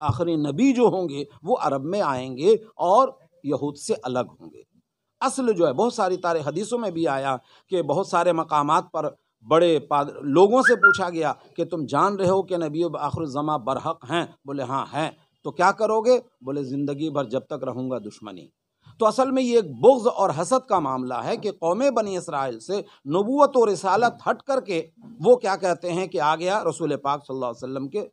آخری نبی جو ہوں گے وہ عرب میں آئیں گے اور یہود سے الگ ہوں گے۔ اصل جو ہے بہت ساری تاریخ حدیثوں میں بھی آیا کہ بہت سارے مقامات پر بڑے لوگوں سے پوچھا گیا کہ تم جان رہے ہو کہ نبی آخر الزماں برحق ہیں؟ بولے ہاں ہیں۔ تو کیا کرو گے؟ بولے زندگی بھر جب تک رہوں گا دشمنی۔ تو اصل میں یہ ایک بغض اور حسد کا معاملہ ہے کہ قوم بنی اسرائیل سے نبوت و رسالت ہٹ کر کے وہ کیا کہتے ہیں کہ آ گیا رسول پاک صلی اللہ علیہ وسلم کے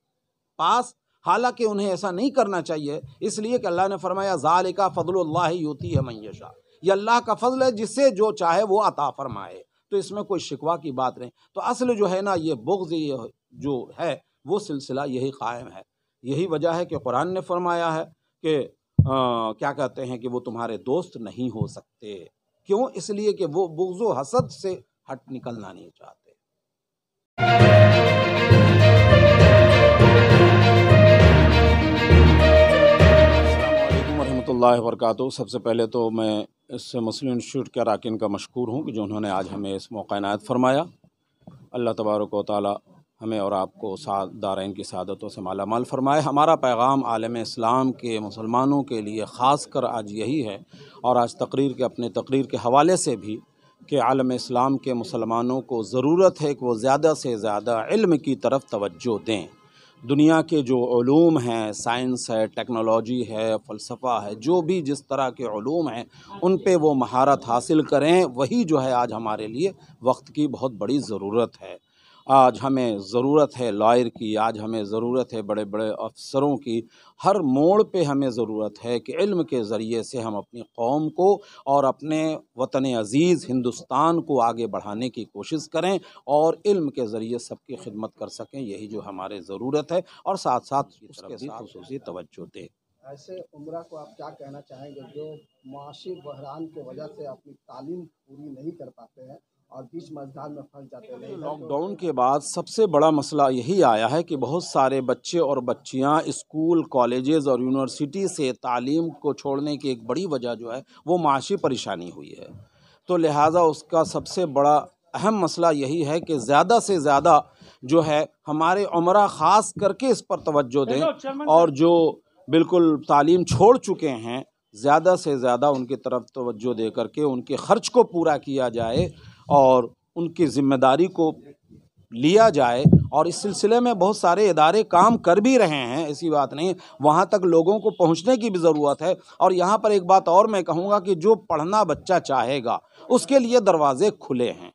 پاس، حالانکہ انہیں ایسا نہیں کرنا چاہیے، اس لیے کہ اللہ نے فرمایا ذالک فضل اللہ یؤتیہ من یشاء، یہ اللہ کا فضل ہے جسے جو چاہے وہ عطا فرمائے، تو اس میں کوئی شکوہ کی بات نہیں۔ تو اصل جو ہے نا یہ بغض یہ جو ہے وہ سلسلہ یہی قائم ہے۔ یہی وجہ ہے کہ قرآن نے فرمایا ہے کہ کیا کہتے ہیں کہ وہ تمہارے دوست نہیں ہو سکتے۔ کیوں؟ اس لیے کہ وہ بغض و حسد سے ہٹ نکلنا نہیں چاہتے۔ السلام علیکم ورحمۃ اللہ وبرکاتہ۔ سب سے پہلے تو میں اس مسلم انسٹیٹیوٹ کے اراکین کا مشکور ہوں کہ جو انہوں نے آج ہمیں اس موقع عنایت فرمایا۔ اللہ تبارک و تعالی ہمیں اور آپ کو دارین کی سعادتوں سے مالا مال فرمائے۔ ہمارا پیغام عالم اسلام کے مسلمانوں کے لیے خاص کر آج یہی ہے، اور آج اپنے تقریر کے حوالے سے بھی، کہ عالم اسلام کے مسلمانوں کو ضرورت ہے کہ وہ زیادہ سے زیادہ علم کی طرف توجہ دیں۔ دنیا کے جو علوم ہیں، سائنس ہے، ٹیکنالوجی ہے، فلسفہ ہے، جو بھی جس طرح کے علوم ہیں ان پہ وہ مہارت حاصل کریں۔ وہی جو ہے آج ہمارے لیے وقت کی بہت بڑی ضرورت ہے۔ آج ہمیں ضرورت ہے لائر کی، آج ہمیں ضرورت ہے بڑے بڑے افسروں کی، ہر موڑ پہ ہمیں ضرورت ہے کہ علم کے ذریعے سے ہم اپنی قوم کو اور اپنے وطن عزیز ہندوستان کو آگے بڑھانے کی کوشش کریں اور علم کے ذریعے سب کی خدمت کر سکیں۔ یہی جو ہمارے ضرورت ہے، اور ساتھ ساتھ اس کے ساتھ خصوصی توجہ دیں۔ ایسے عمرہ کو آپ کیا کہنا چاہیں گے جو معاشی بحران کی وجہ سے اپنی تعلیم پوری نہیں کر پاتے ہیں اور بیچ مزدان میں پھنس جاتے ہیں؟ لاک ڈاؤن کے بعد سب سے بڑا مسئلہ یہی آیا ہے کہ بہت سارے بچے اور بچیاں اسکول، کالجز اور یونیورسٹی سے تعلیم کو چھوڑنے کی ایک بڑی وجہ جو ہے وہ معاشی پریشانی ہوئی ہے۔ تو لہٰذا اس کا سب سے بڑا اہم مسئلہ یہی ہے کہ زیادہ سے زیادہ جو ہے ہمارے عمرہ خاص کر کے اس پر توجہ دیں، اور جو بالکل تعلیم چھوڑ چکے ہیں زیادہ سے زیادہ ان کی طرف توجہ دے کر کے ان کے خرچ کو پورا کیا جائے اور ان کی ذمہ داری کو لیا جائے۔ اور اس سلسلے میں بہت سارے ادارے کام کر بھی رہے ہیں، ایسی بات نہیں، وہاں تک لوگوں کو پہنچنے کی بھی ضرورت ہے۔ اور یہاں پر ایک بات اور میں کہوں گا کہ جو پڑھنا بچہ چاہے گا اس کے لیے دروازے کھلے ہیں،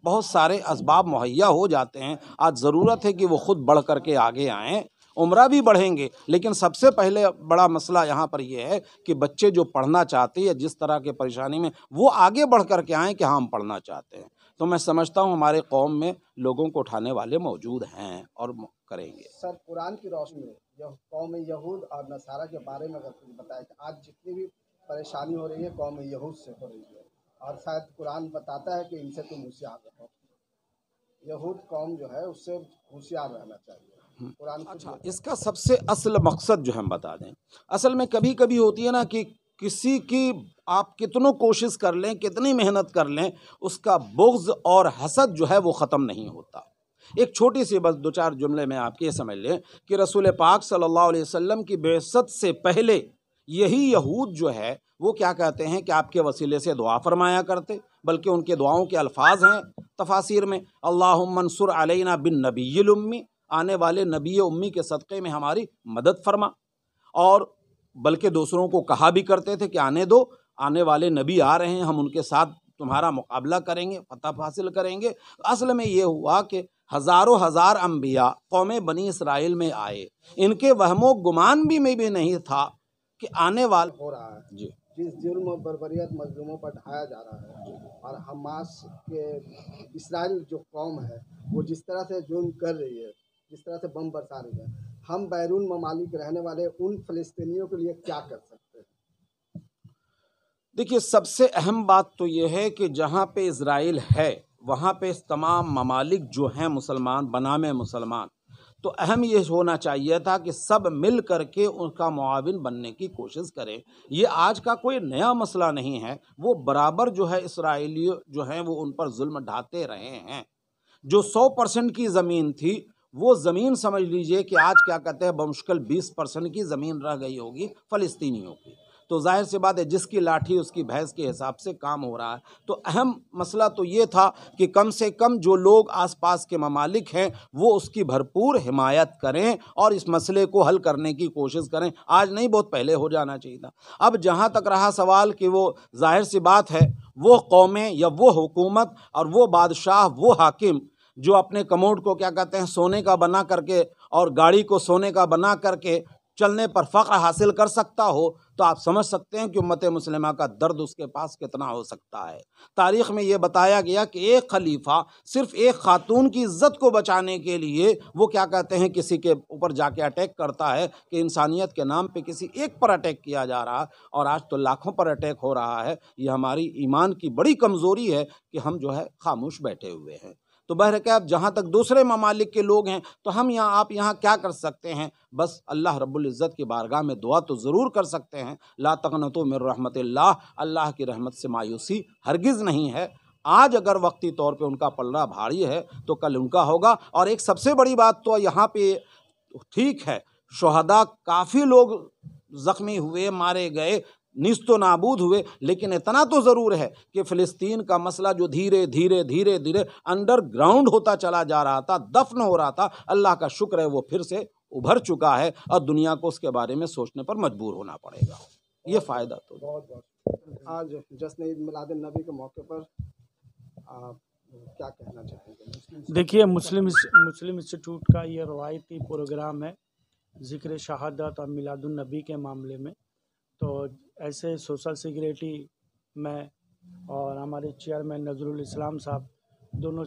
بہت سارے اسباب مہیا ہو جاتے ہیں۔ آج ضرورت ہے کہ وہ خود بڑھ کر کے آگے آئیں۔ عمرہ بھی بڑھیں گے، لیکن سب سے پہلے بڑا مسئلہ یہاں پر یہ ہے کہ بچے جو پڑھنا چاہتے ہیں جس طرح کے پریشانی میں، وہ آگے بڑھ کر کے آئیں کہ ہم پڑھنا چاہتے ہیں۔ تو میں سمجھتا ہوں ہمارے قوم میں لوگوں کو اٹھانے والے موجود ہیں اور کریں گے۔ سر، قرآن کی روشنی میں قوم یہود اور نصارہ کے بارے میں اگر کچھ بتائیں کہ آج جتنی بھی پریشانی ہو رہی ہے قوم یہود سے ہو رہی ہے، اور شاید قرآن بتاتا ہے کہ ان سے تم ہوشیار رہو۔ یہود قوم جو ہے اس سے ہوشیار رہنا چاہیے۔ اچھا، اس کا سب سے اصل مقصد جو ہم بتا دیں، اصل میں کبھی کبھی ہوتی ہے نا کہ کسی کی آپ کتنوں کوشش کر لیں، کتنی محنت کر لیں، اس کا بغض اور حسد جو ہے وہ ختم نہیں ہوتا۔ ایک چھوٹی سی بس 2-4 جملے میں آپ یہ سمجھ لیں کہ رسول پاک صلی اللہ علیہ وسلم کی بعثت سے پہلے یہی یہود جو ہے وہ کیا کہتے ہیں کہ آپ کے وسیلے سے دعا فرمایا کرتے، بلکہ ان کے دعاؤں کے الفاظ ہیں تفاسیر میں، اللہم انصر علینا بالنبی الامی، آنے والے نبی امی کے صدقے میں ہماری مدد فرما۔ اور بلکہ دوسروں کو کہا بھی کرتے تھے کہ آنے دو، آنے والے نبی آ رہے ہیں، ہم ان کے ساتھ تمہارا مقابلہ کریں گے، فتح حاصل کریں گے۔ اصل میں یہ ہوا کہ ہزاروں ہزار انبیاء قوم بنی اسرائیل میں آئے، ان کے وہم و گمان بھی میں بھی نہیں تھا کہ آنے والا ہو رہا ہے، جی جس ظلم و بربریت مظلوموں پر ڈھایا جا رہا ہے، اور حماس کے اسرائیل جو قوم ہے وہ جس طرح سے ظلم کر رہی ہے، جس طرح سے بم برسا رہی ہے، ہم بیرون ممالک رہنے والے ان فلسطینیوں کے لیے کیا کر سکتے ہیں؟ دیکھیے، سب سے اہم بات تو یہ ہے کہ جہاں پہ اسرائیل ہے وہاں پہ تمام ممالک جو ہیں مسلمان بنام مسلمان، تو اہم یہ ہونا چاہیے تھا کہ سب مل کر کے ان کا معاون بننے کی کوشش کریں۔ یہ آج کا کوئی نیا مسئلہ نہیں ہے، وہ برابر جو ہے اسرائیلی جو ہیں وہ ان پر ظلم ڈھاتے رہے ہیں۔ جو 100% کی زمین تھی وہ زمین سمجھ لیجئے کہ آج کیا کہتے ہیں بمشکل 20% کی زمین رہ گئی ہوگی فلسطینیوں کی. تو ظاہر سی بات ہے جس کی لاٹھی اس کی بھینس کے حساب سے کام ہو رہا ہے. تو اہم مسئلہ تو یہ تھا کہ کم سے کم جو لوگ آس پاس کے ممالک ہیں وہ اس کی بھرپور حمایت کریں اور اس مسئلے کو حل کرنے کی کوشش کریں. آج نہیں، بہت پہلے ہو جانا چاہیے تھا. اب جہاں تک رہا سوال کہ وہ ظاہر سی بات ہے وہ قومیں یا وہ حکومت اور وہ بادشاہ، وہ حاکم جو اپنے کموڈ کو کیا کہتے ہیں سونے کا بنا کر کے اور گاڑی کو سونے کا بنا کر کے چلنے پر فخر حاصل کر سکتا ہو، تو آپ سمجھ سکتے ہیں کہ امت مسلمہ کا درد اس کے پاس کتنا ہو سکتا ہے. تاریخ میں یہ بتایا گیا کہ ایک خلیفہ صرف ایک خاتون کی عزت کو بچانے کے لیے وہ کیا کہتے ہیں کسی کے اوپر جا کے اٹیک کرتا ہے کہ انسانیت کے نام پہ کسی ایک پر اٹیک کیا جا رہا ہے، اور آج تو لاکھوں پر اٹیک ہو رہا ہے. یہ ہماری ایمان کی بڑی کمزوری ہے کہ ہم جو ہے خاموش بیٹھے ہوئے ہیں. تو بہرکیف جہاں تک دوسرے ممالک کے لوگ ہیں تو ہم یہاں آپ یہاں کیا کر سکتے ہیں؟ بس اللہ رب العزت کی بارگاہ میں دعا تو ضرور کر سکتے ہیں. لا تقنطوا من رحمت اللہ، اللہ کی رحمت سے مایوسی ہرگز نہیں ہے. آج اگر وقتی طور پہ ان کا پلڑا بھاری ہے تو کل ان کا ہوگا. اور ایک سب سے بڑی بات تو یہاں پہ ٹھیک ہے شہداء کافی لوگ زخمی ہوئے، مارے گئے، نیست و نابود ہوئے، لیکن اتنا تو ضرور ہے کہ فلسطین کا مسئلہ جو دھیرے دھیرے دھیرے دھیرے انڈر گراؤنڈ ہوتا چلا جا رہا تھا، دفن ہو رہا تھا، اللہ کا شکر ہے وہ پھر سے ابھر چکا ہے اور دنیا کو اس کے بارے میں سوچنے پر مجبور ہونا پڑے گا. یہ فائدہ تو بہت بہت. آج جشن عید میلاد النبی کے موقع پر آپ کیا کہنا چاہیں گے؟ دیکھیے مسلم انسٹیٹیوٹ کا یہ روایتی پروگرام ہے ذکر شہادت اور میلاد النبی کے معاملے میں. تو ایسے سوشل سیکریٹری میں اور ہمارے چیئرمین نظر الاسلام صاحب دونوں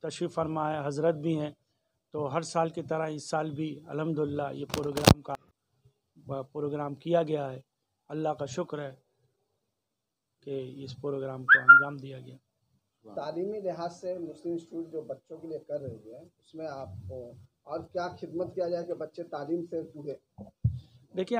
تشریف فرما ہے، حضرت بھی ہیں. تو ہر سال کی طرح اس سال بھی الحمدللہ یہ پروگرام کیا گیا ہے. اللہ کا شکر ہے کہ اس پروگرام کو انجام دیا گیا. تعلیمی لحاظ سے مسلم انسٹیٹیوٹ جو بچوں کے لیے کر رہی ہے اس میں آپ کو اور کیا خدمت کیا جائے کہ بچے تعلیم سے جڑے؟ دیکھیے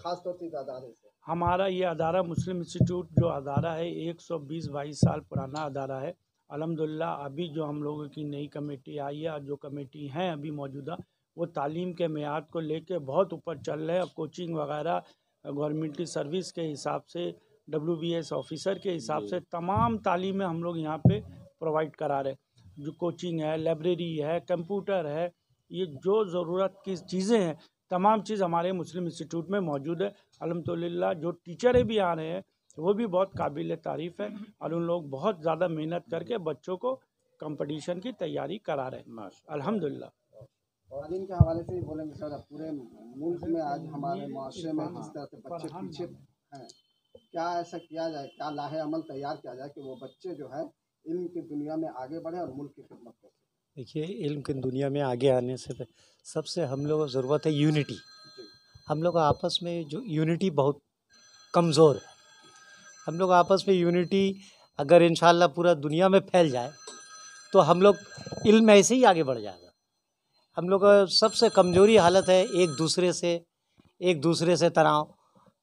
خاص طور سے ادارے سے ہمارا یہ ادارہ مسلم انسٹیٹیوٹ جو ادارہ ہے 120-22 سال پرانا ادارہ ہے. الحمدللہ ابھی جو ہم لوگوں کی نئی کمیٹی آئی ہے اور جو کمیٹی ہیں ابھی موجودہ وہ تعلیم کے معیار کو لے کے بہت اوپر چل رہے ہیں. کوچنگ وغیرہ گورنمنٹی سروس کے حساب سے WBS آفیسر کے حساب سے تمام تعلیمیں ہم لوگ یہاں پہ پرووائڈ کرا رہے ہیں. جو کوچنگ ہے، لائبریری ہے، کمپیوٹر ہے، یہ جو ضرورت کی چیزیں ہیں تمام چیز ہمارے مسلم انسٹیٹیوٹ میں موجود ہے. الحمدللہ جو ٹیچریں بھی آ رہے ہیں وہ بھی بہت قابل تعریف ہے اور ان لوگ بہت زیادہ محنت کر کے بچوں کو کمپٹیشن کی تیاری کرا رہے ہیں الحمدللہ. تعلیم کے حوالے سے بولیں گے سر، پورے ملک میں آج ہمارے معاشرے میں جس طرح سے بچے پیچھے ہیں، کیا ایسا کیا جائے، کیا لاہ عمل تیار کیا جائے کہ وہ بچے جو ہے علم کی دنیا میں آگے بڑھیں اور ملک کی خدمت کریں؟ دیکھیے علم کی دنیا میں آگے آنے سے سب سے ہم لوگوں کو ضرورت ہے یونٹی. ہم لوگ آپس میں جو یونٹی بہت کمزور ہے. ہم لوگ آپس میں یونٹی اگر انشاءاللہ پورا دنیا میں پھیل جائے تو ہم لوگ علم میں ایسے ہی آگے بڑھ جائے گا. ہم لوگ کا سب سے کمزوری حالت ہے ایک دوسرے سے تناؤ.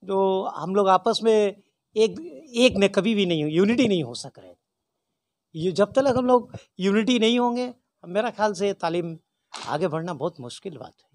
جو ہم لوگ آپس میں ایک میں کبھی بھی نہیں یونٹی نہیں ہو سک رہے. یہ جب تک ہم لوگ یونٹی نہیں ہوں گے میرا خیال سے تعلیم آگے بڑھنا بہت مشکل بات ہے.